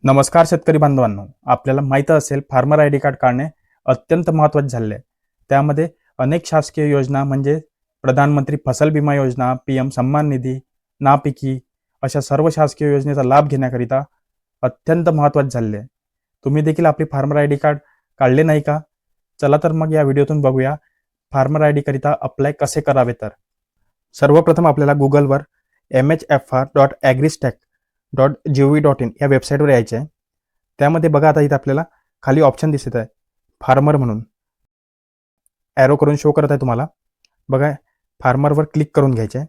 नमस्कार शेतकरी बांधवांनो, आपल्याला माहीत असेल फार्मर आय डी कार्ड काढणे अत्यंत महत्त्वाचे झाले आहे. त्यामध्ये अनेक शासकीय योजना म्हणजे प्रधानमंत्री फसल विमा योजना, PM सन्मान निधी, नापिकी अशा सर्व शासकीय योजनेचा लाभ घेण्याकरिता अत्यंत महत्त्वाचे झाले आहे. तुम्ही देखील आपली फार्मर आय डी कार्ड काढले नाही का? चला तर मग या व्हिडिओतून बघूया फार्मर आय डी करिता अप्लाय कसे करावे. तर सर्वप्रथम आपल्याला गुगलवर mhfr.agristack.gov.in या वेबसाईटवर यायचे आहे. त्यामध्ये बघा आता इथे आपल्याला खाली ऑप्शन दिसत आहे फार्मर म्हणून ॲरो करून शो करत आहे तुम्हाला. बघा फार्मरवर क्लिक करून घ्यायचे आहे.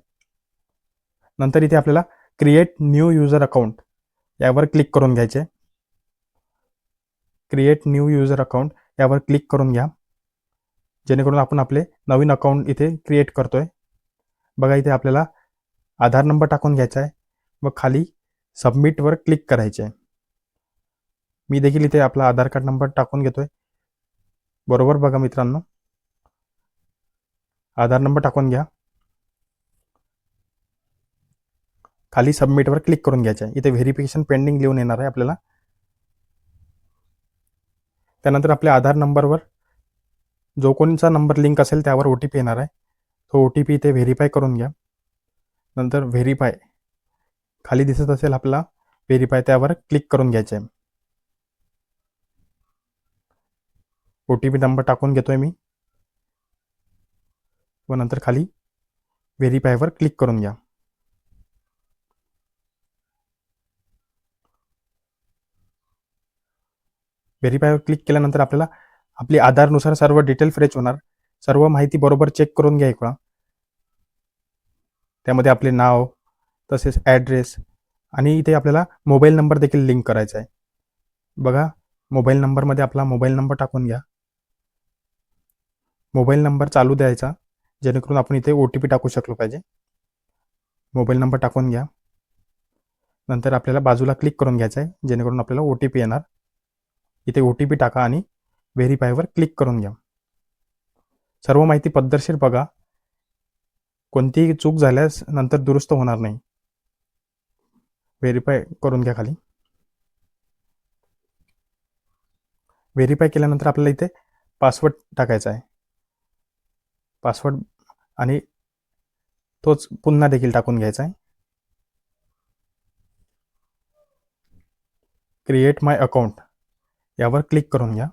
नंतर इथे आपल्याला क्रिएट न्यू युजर अकाउंट यावर क्लिक करून घ्यायचे. क्रिएट न्यू युजर अकाउंट यावर क्लिक करून घ्या, जेणेकरून आपण आपले नवीन अकाउंट इथे क्रिएट करतोय. बघा इथे आपल्याला आधार नंबर टाकून घ्यायचा आहे व खाली सबमिटवर क्लिक करायचे आहे. मी देखील इथे आपला आधार कार्ड नंबर टाकून घेतोय. बरोबर बघा मित्रांनो, आधार नंबर टाकून घ्या, खाली सबमिटवर क्लिक करून घ्यायचे आहे. इथे व्हेरिफिकेशन पेंडिंग लिहून येणार आहे आपल्याला. त्यानंतर आपल्या आधार नंबरवर जो कोणचा नंबर लिंक असेल त्यावर OTP येणार आहे. तो OTP इथे व्हेरीफाय करून घ्या. नंतर व्हेरीफाय खाली दिसत असेल आपला व्हेरीफाय, त्यावर क्लिक करून घ्यायचे आहे. OTP नंबर टाकून घेतोय मी व नंतर खाली व्हेरीफायवर क्लिक करून घ्या. व्हेरीफायवर क्लिक केल्यानंतर आपल्याला आपली आधारनुसार सर्व डिटेल फ्रेश होणार. सर्व माहिती बरोबर चेक करून घ्या एक वेळा. त्यामध्ये आपले नाव, तसेच ॲड्रेस आणि इथे आपल्याला मोबाईल नंबर देखील लिंक करायचा आहे. बघा मोबाईल नंबरमध्ये आपला मोबाईल नंबर टाकून घ्या. मोबाईल नंबर चालू द्यायचा, जेणेकरून आपण इथे OTP टाकू शकलो पाहिजे. मोबाईल नंबर टाकून घ्या. नंतर आपल्याला बाजूला क्लिक करून घ्यायचं आहे, जेणेकरून आपल्याला OTP येणार. इथे OTP टाका आणि व्हेरीफायवर क्लिक करून घ्या. सर्व माहिती पद्धतशीर बघा, कोणतीही चूक झाल्यास नंतर दुरुस्त होणार नाही. व्हेरीफाय करून घ्या खाली. व्हेरीफाय केल्यानंतर आपल्याला इथे पासवर्ड टाकायचा आहे. पासवर्ड आणि तोच पुन्हा देखील टाकून घ्यायचा आहे. क्रिएट माय अकाउंट यावर क्लिक करून घ्या.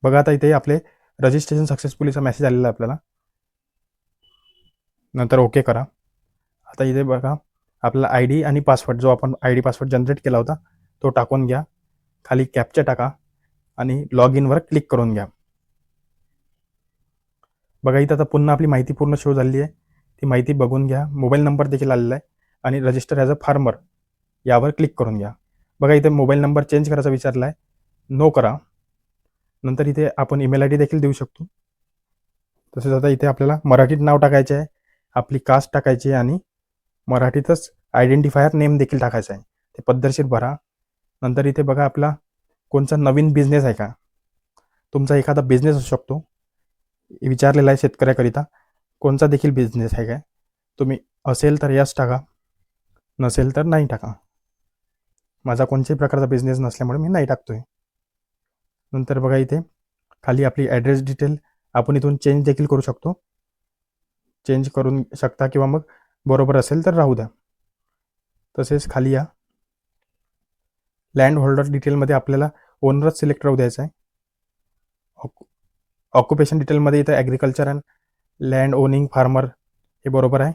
बघा आता इथे आपले रजिस्ट्रेशन सक्सेसफुलीचा मेसेज आलेला आहे आपल्याला. नंतर ओके करा. आता इथे बघा आपला ID आणि पासवर्ड, जो आपण ID पासवर्ड जनरेट केला होता तो टाकून घ्या. खाली कॅप्चा टाका आणि लॉग इनवर क्लिक करून घ्या. बघा इथं आता पुन्हा आपली माहिती पूर्ण शो झाली आहे. ती माहिती बघून घ्या. मोबाईल नंबर देखील आलेला आहे आणि रजिस्टर ॲज अ फार्मर यावर क्लिक करून घ्या. बघा इथे मोबाईल नंबर चेंज करायचा विचारला आहे, नो करा. नंतर इथे आपण ईमेल ID देखील देऊ शकतो. तसेच आता इथे आपल्याला मराठीत नाव टाकायचे आहे, आपली कास्ट टाकायची आहे आणि मराठीतच आयडेंटिफायर नेम देखील टाकायचं आहे. ते पद्धतशीर भरा. नंतर इथे बघा आपला कोणचा नवीन बिझनेस आहे का, तुमचा एखादा बिझनेस असू शकतो. विचारलेला आहे शेतकऱ्याकरिता कोणचा देखील बिझनेस आहे काय. तुम्ही असेल तर यस टाका, नसेल तर नाही टाका. माझा कोणत्याही प्रकारचा बिझनेस नसल्यामुळे मी नाही टाकतोय. नंतर बघा इथे खाली आपली ॲड्रेस डिटेल आपण इथून चेंज देखील करू शकतो. चेंज करून शकता किंवा मग बरोबर असेल तर राहू द्या. तसेच खाली या लँड होल्डर डिटेलमध्ये आपल्याला ओनरच सिलेक्ट राहू द्यायचा आहे. ऑक्युपेशन डिटेलमध्ये इथं agriculture and land owning farmer हे बरोबर आहे.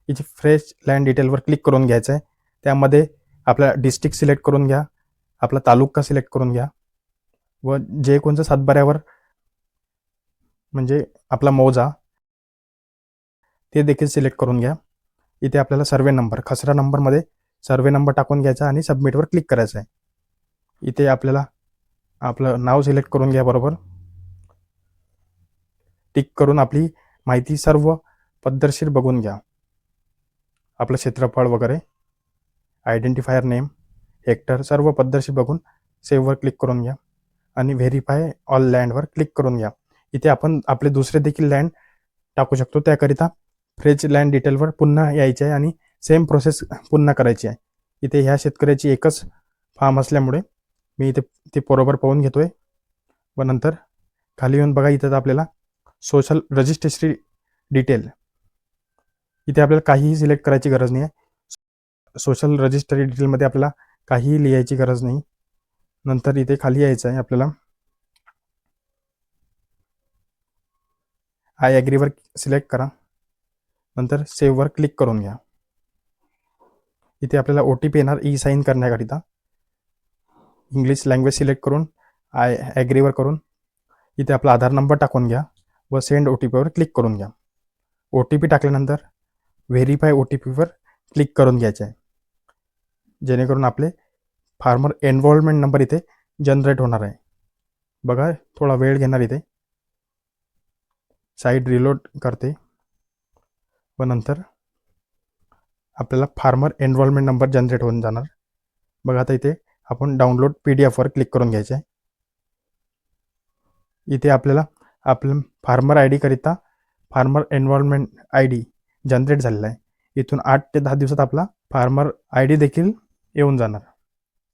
इथे फ्रेश लँड डिटेलवर क्लिक करून घ्यायचं आहे. त्यामध्ये आपला डिस्ट्रिक्ट सिलेक्ट करून घ्या, आपला तालुका सिलेक्ट करून घ्या व जे कोणतं सातबाऱ्यावर म्हणजे आपला मौजा ते देखील सिलेक्ट करून घ्या. इथे आपल्याला सर्वे नंबर, खसरा नंबरमध्ये सर्वे नंबर टाकून घ्यायचा आणि सबमिटवर क्लिक करायचं आहे. इथे आपल्याला आपलं नाव सिलेक्ट करून घ्या बरोबर. टिक करून आपली माहिती सर्व पद्धतशीर बघून घ्या. आपलं क्षेत्रफळ वगैरे, आयडेंटिफायर नेम, हेक्टर सर्व पद्धतशीर बघून सेव्हवर क्लिक करून घ्या आणि व्हेरीफाय ऑल लँडवर क्लिक करून घ्या. इथे आपण आपले दुसरे देखील लँड टाकू शकतो. त्याकरिता फ्रेश लँड डिटेलवर पुन्हा यायचे आहे आणि सेम प्रोसेस पुन्हा करायची आहे. इथे ह्या शेतकऱ्याची एकच फॉर्म असल्यामुळे मी इथे ते बरोबर पाहून घेतो आहे. व नंतर खाली येऊन बघा, इथं आपल्याला सोशल रजिस्ट्रेशन डिटेल, इथे आपल्याला काहीही सिलेक्ट करायची गरज नाही आहे. सोशल रजिस्ट्री डिटेलमध्ये आपल्याला काहीही लिहायची गरज नाही. नंतर इथे खाली यायचं आहे आपल्याला. आय ॲग्रीवर सिलेक्ट करा. नंतर सेव्हवर क्लिक करून घ्या. इथे आपल्याला OTP येणार ई साईन करण्याकरिता. इंग्लिश लँग्वेज सिलेक्ट करून आय ॲग्रीवर करून इथे आपला आधार नंबर टाकून घ्या व सेंड OTPवर क्लिक करून घ्या. OTP टाकल्यानंतर व्हेरीफाय OTPवर क्लिक करून घ्यायचे आहे, जेणेकरून आपले फार्मर एनरोलमेंट नंबर इथे जनरेट होणार आहे. बघा, थोडा वेळ घेणार इथे. साईट रिलोड करते व नंतर आपल्याला फार्मर एनरोलमेंट नंबर जनरेट होऊन जाणार. बघा, आता इथे आपण डाउनलोड PDF वर क्लिक करून घ्यायचे आहे. इथे आपल्याला आपलं फार्मर ID करिता फार्मर एनरोलमेंट ID जनरेट झालेला आहे. इथून 8 ते 10 दिवसात आपला फार्मर ID देखील येऊन जाणार.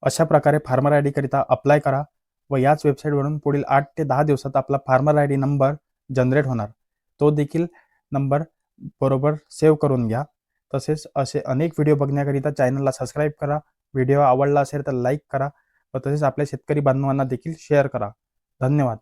अशा प्रकारे फार्मर ID करिता अप्लाय करा व याच वेबसाईटवरून पुढील 8 ते 10 दिवसात आपला फार्मर ID नंबर जनरेट होणार. तो देखील नंबर बरोबर सेव्ह करून घ्या. तसेच असे अनेक व्हिडिओ बघण्याकरिता चॅनलला सबस्क्राईब करा. व्हिडिओ आवडला असेल तर लाईक करा व तसेच आपल्या शेतकरी बांधवांना देखील शेअर करा. धन्यवाद.